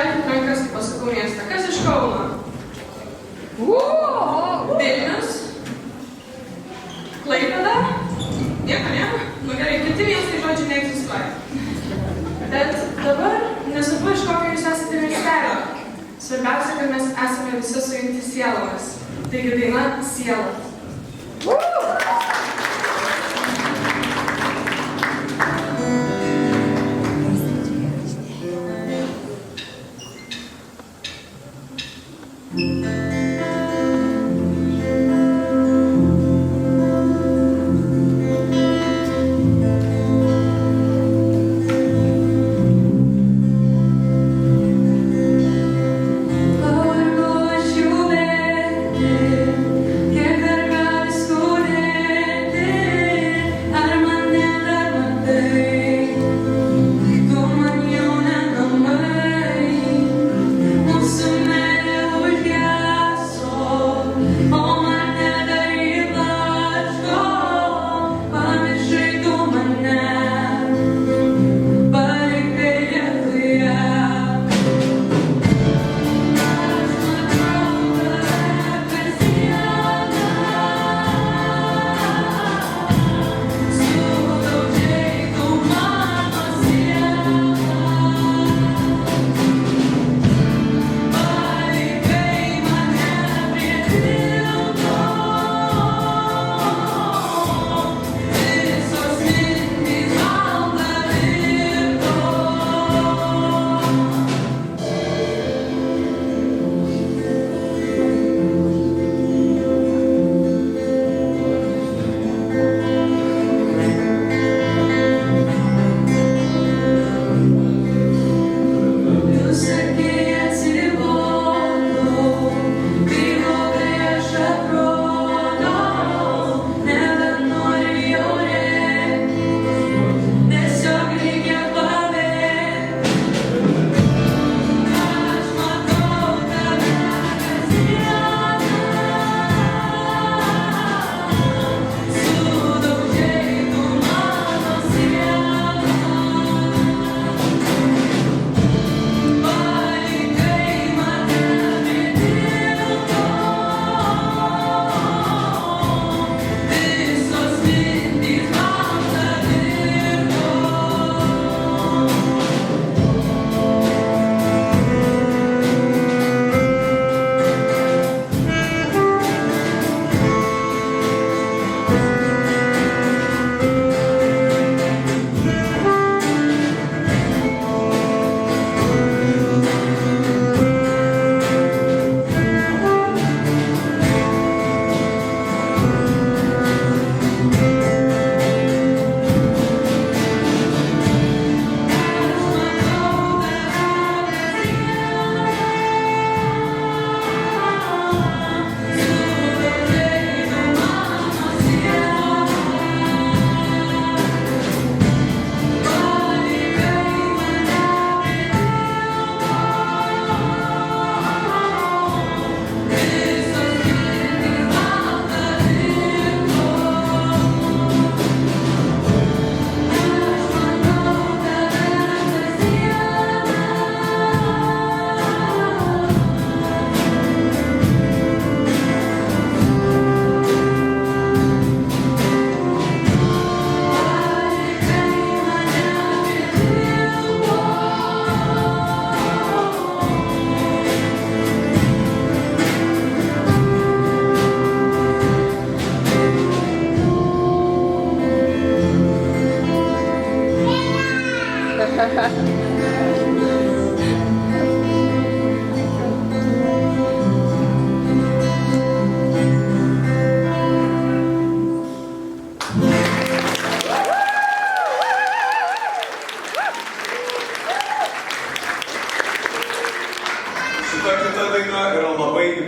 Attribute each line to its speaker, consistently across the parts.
Speaker 1: Kelkit rankas, kai pasakau miestą. Kas iš Kauno? Vilnius? Klaipėda? Nieko. Nu gerai, kiti miestai žodžiu neegzistuoja. Bet dabar nesvarbu, iš kokio jūs esate miestelio. Svarbiausia, kad mes esame visi sujungti sielomis. Taigi daina Sielos.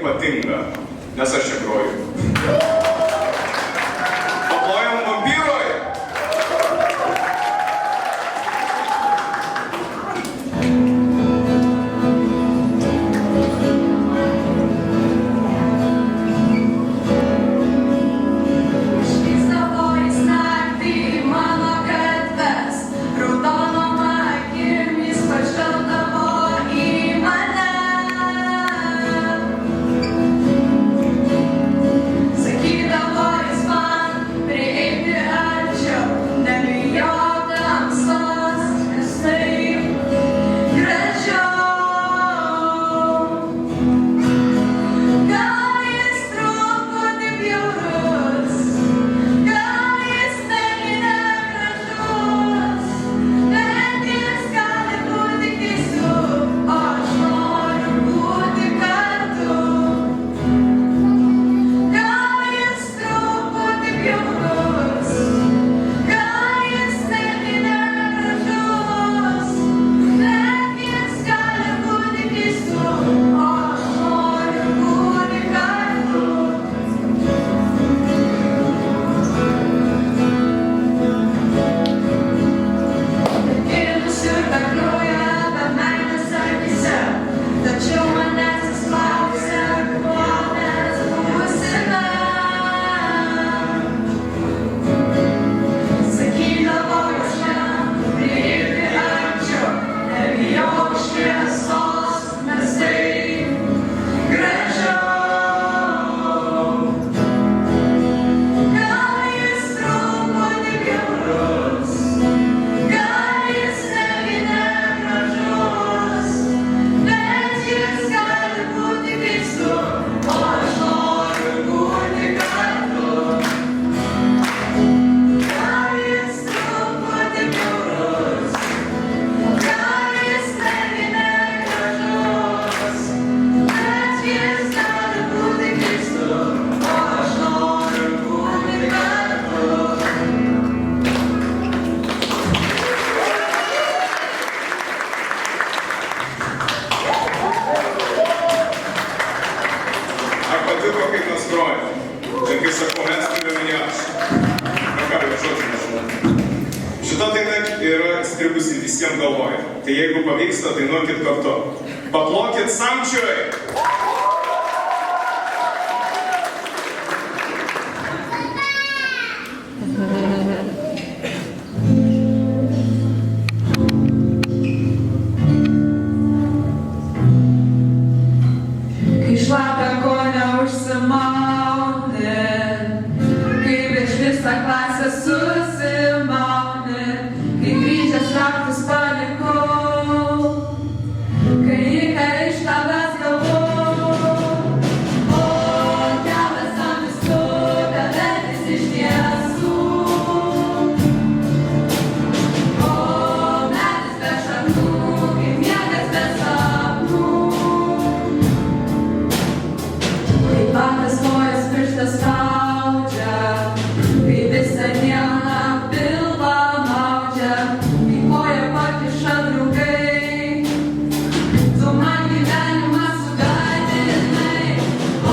Speaker 2: ypatinga, nes aš čia groju. Paplojam vampyroj!
Speaker 3: Raudonom akimis pažvelgdavo į mane.
Speaker 2: sugalvojate. Tai jeigu pavyksta, dainuokit kartu. Paplokit samčiui!
Speaker 3: Kai šlapia kone užsimauni, kai prieš visą klasę susimauni, kai grįžęs raktus palikau, kai ką iš tavęs gavau. O tėvas ant visų, bevertis iš tiesų. O medis be šaknų, kaip miegas be sapnų. Kai batas kojas pirštas spaudžia, kai visą dieną pilvą maudžia, kai koją pakiša draugai, tu man gyvenimą sugadinai.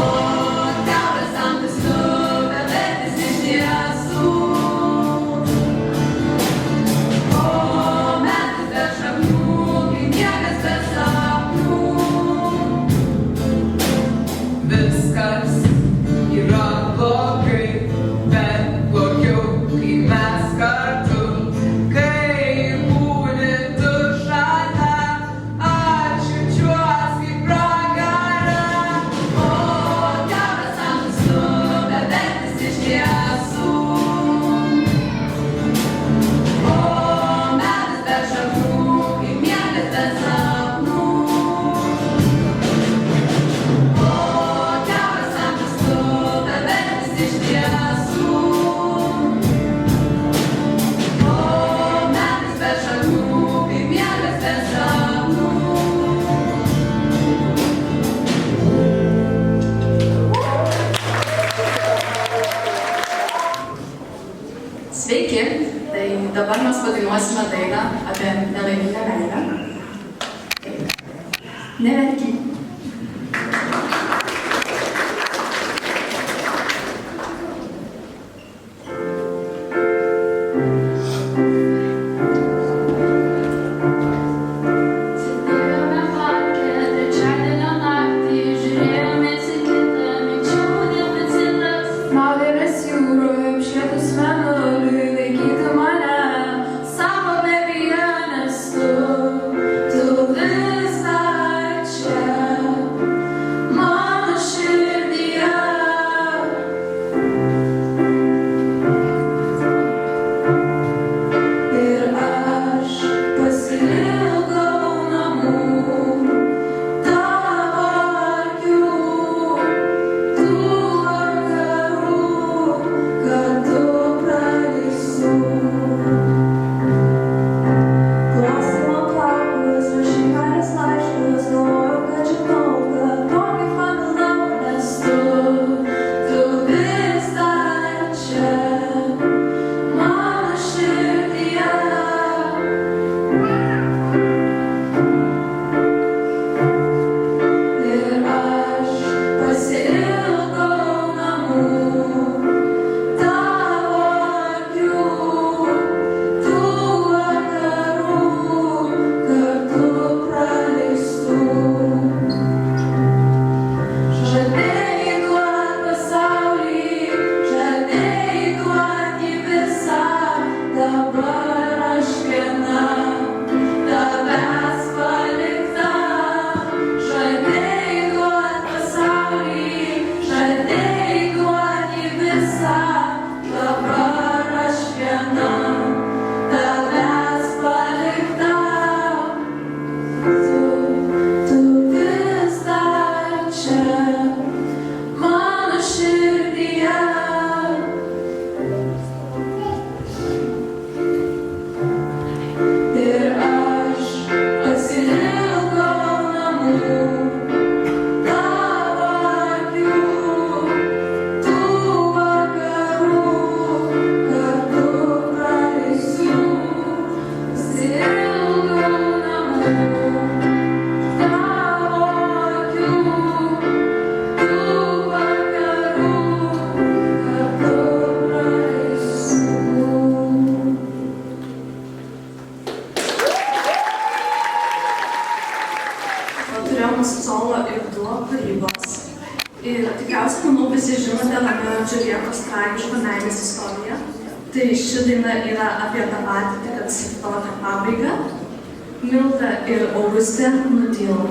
Speaker 3: O tėvas ant visų, bevertis iš tiesų. O medis be šaknų, kaip miegas be sapnų. Viskas yra blogai, bet blogiau, kai mes kartu, kai būni tu šalia, aš jaučiuos kaip pragara. O tėvas ant visų, bevertis iš tiesų. O medis be šaknų, kaip miegas be sapnų. O tėvas ant visų, bevertis iš tiesų. O medis be šaknų, kaip miegas be sapnų.
Speaker 4: Sveiki, tai dabar mes padainuosime dainą apie nelaimingą meilę. Neverki.
Speaker 5: Sėdėjome parke, trečiadienio naktį, žiūrėjomės į kitą, minčių deficitas.
Speaker 3: Maudėmės jūroje, apšvietus mėnuliui, laikyti mane savo glėbyje, nes tu vis dar čia.
Speaker 4: turėjome solo ir duo kūrybos. Ir tikriausiai, manau, visi žinote Romeo ir Džiuljetos tragišką meilės istoriją. Tai ši daina yra apie tą patį, tik kad su tokia pabaiga. Milda ir Augustė nutilo.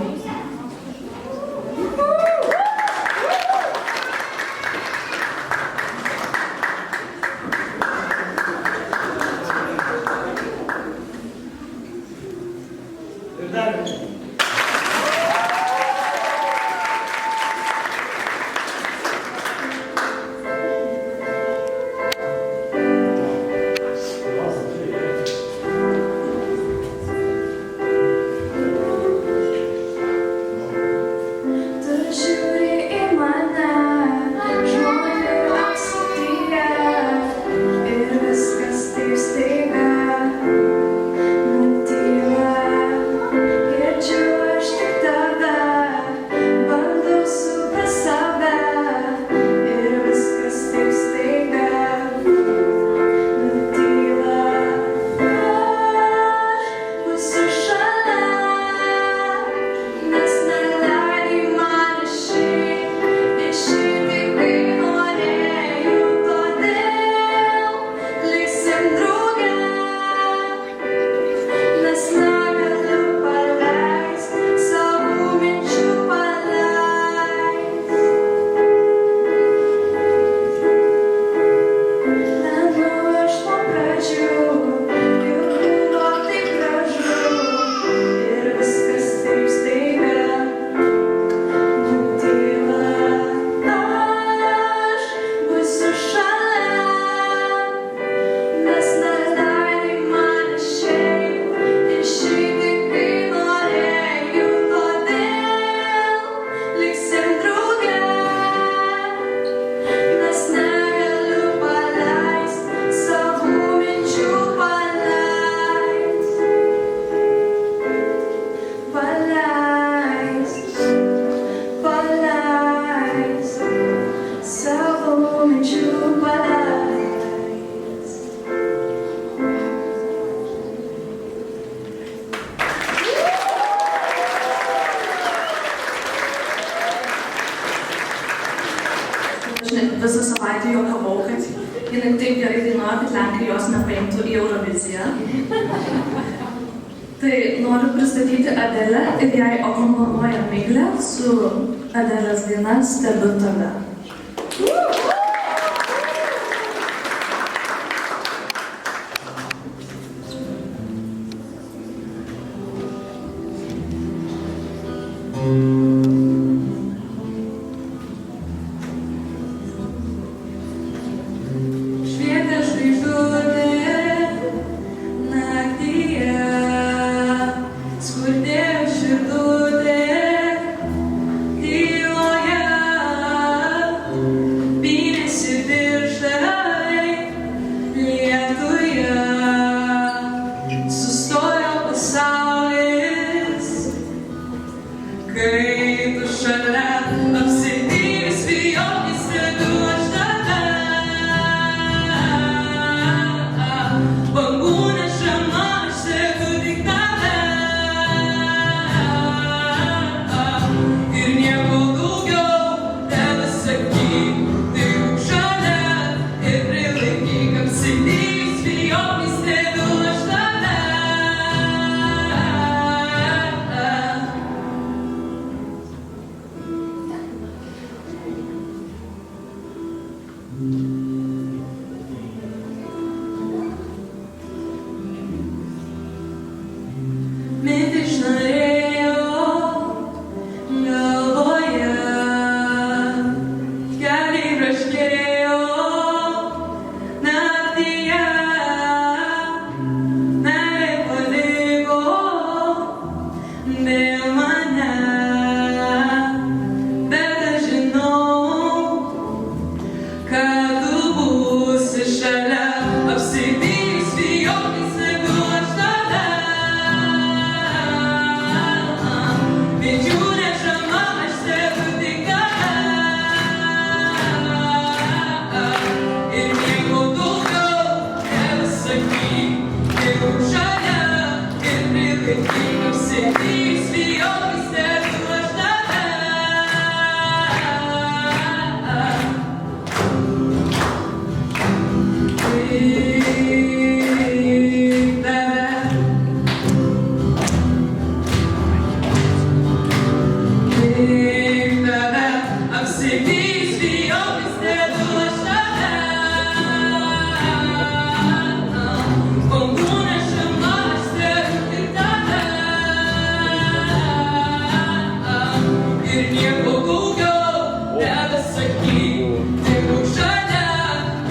Speaker 4: Visą savaitę juokavau, kad jinai taip gerai dainuoja, kad lenkai jos nepaimtų į Euroviziją. Tai noriu pristatyti Adelę ir jai akompanuoja Miglė su Adelės daina Stebiu tave.
Speaker 3: Žalia ir prilaikyk, apsėdys, vijok, stebiu ir nieko daugiau nebesakyk. Tik būk šalia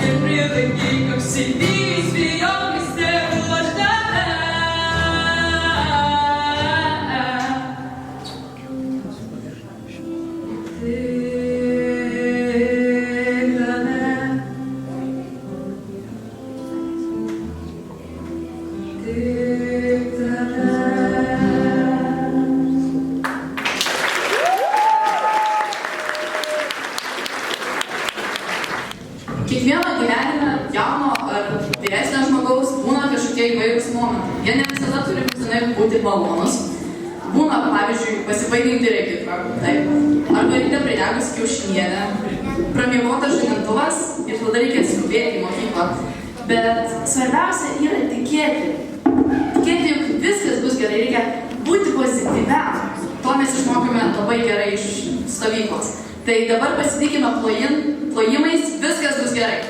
Speaker 3: ir prilaikyk apsidys vijokis tėvų aš tave.
Speaker 6: Kiekvieno gyvenime, jauno ar vyresnio žmogaus, būna kažkokie įvairūs momentai. Jie ne visada turi būtinai būti malonus. Būna, pavyzdžiui, pasibaiginti regitrą, taip. Arba ryte pridegus kiaušinienę, pramiegotas žadintuvas ir tada reikia skubėti į mokyklą. Bet svarbiausia yra tikėti. Tikėti, jog viskas bus gerai, reikia būti pozityviam. To mes išmokome labai gerai iš stovyklos. Tai dabar pasitikime plojimais, viskas bus gerai.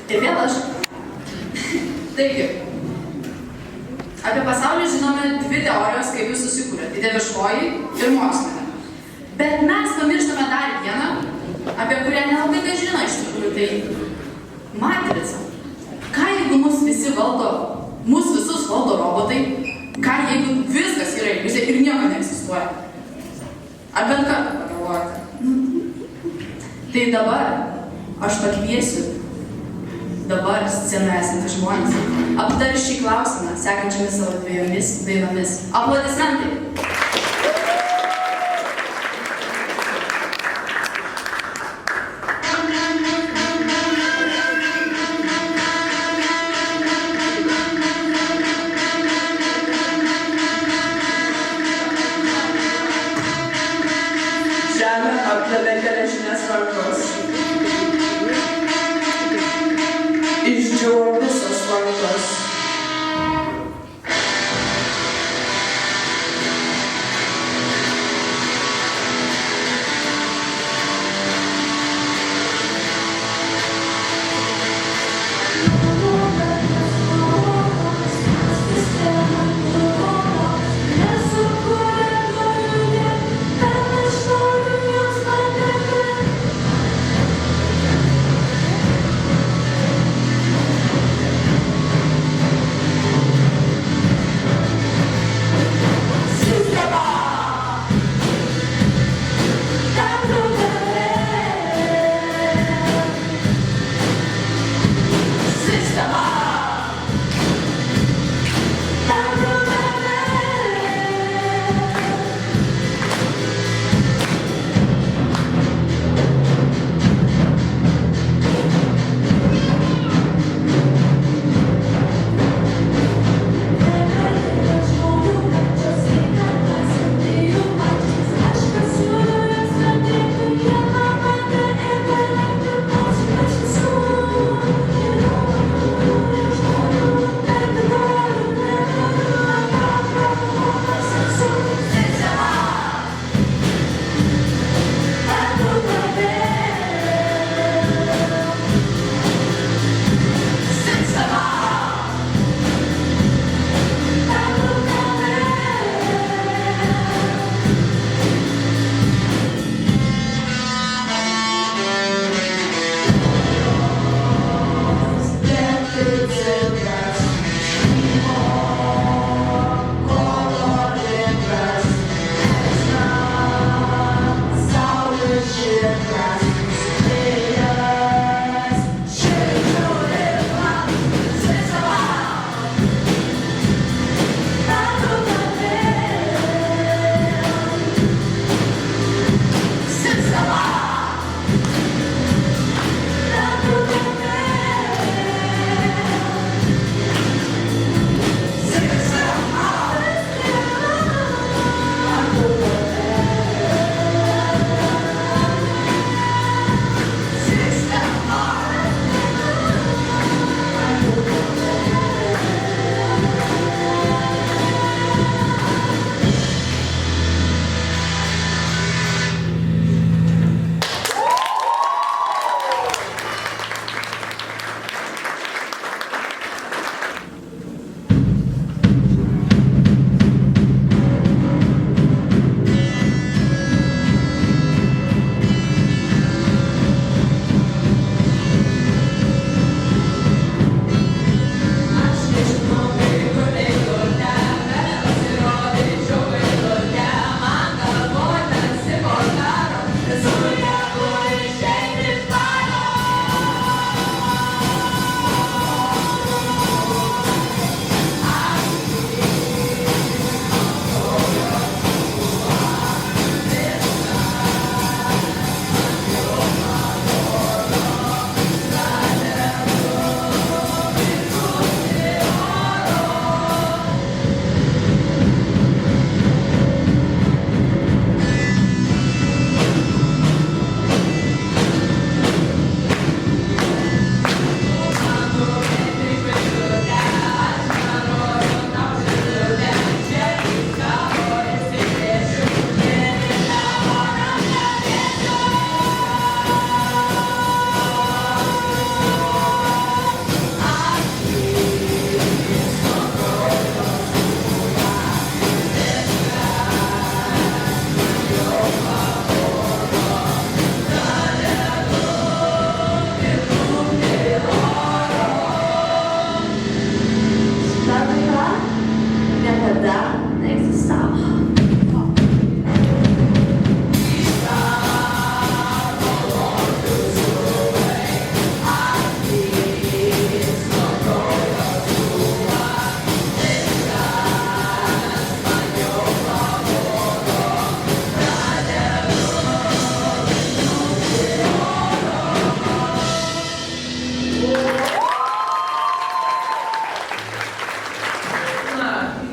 Speaker 6: Ir vėl aš. Taigi, apie pasaulį žinome dvi teorijos, kaip jis susikūrė. Tai dieviškoji ir mokslinė. Bet mes pamirštame dar vieną, apie kurią nelabai ką žino iš tikrųjų. Tai matrica. Ką jeigu mus visi valdo, mus visus valdo robotai? Ką jeigu viskas yra iliuzija ir nieko neegzistuoja? Ar bent kartą pagalvojate? Tai dabar aš pakviesiu dabar scenoje esantys žmonės aptari šį klausimą sekančiamis savo dviejomis dainomis. Aplodismentai!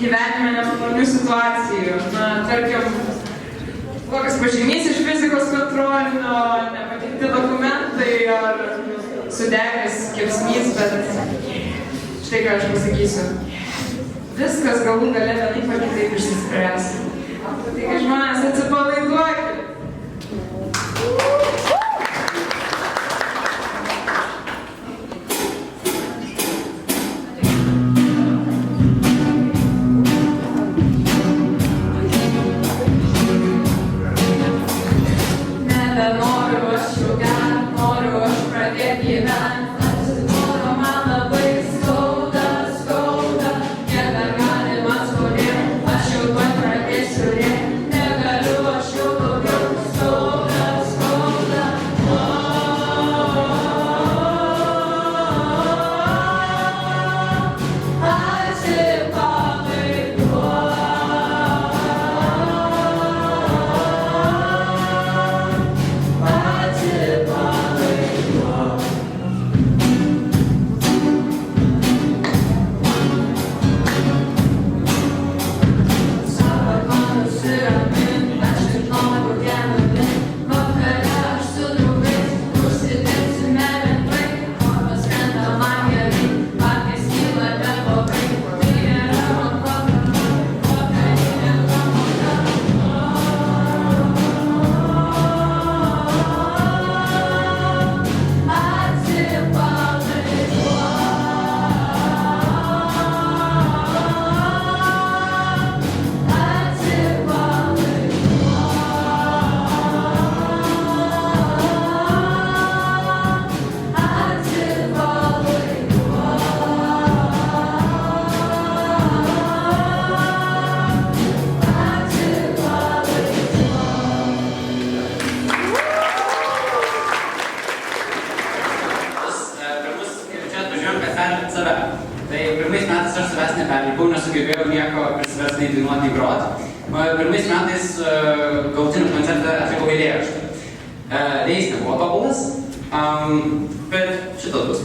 Speaker 7: gyvenime nemalonių situacijų. Na, tarkim, blogas pažymys iš fizikos kontrolinio, nepateikti dokumentai ar sudegęs kepsnys, bet štai ką aš pasakysiu. Viskas galų gale vienaip ar kitaip išsispręs. Taigi žmonės, atsipalaiduokit.
Speaker 3: Nebenoriu aš jau gyvent, noriu aš pradėt gyvent. Atsibodo man labai skauda, skauda. Nebegalima skaudėt, aš jau tuoj pradėsiu rėkt. Negaliu aš jau daugiau, skauda, skauda.
Speaker 8: Pirmais metais aš savęs neperlipau, nesugebėjau nieko prisiverstinai dainuoti groti. Pirmais metais galutinį koncertą atlikau eilėraštį. Deis nebuvo tobulas, bet šitas bus.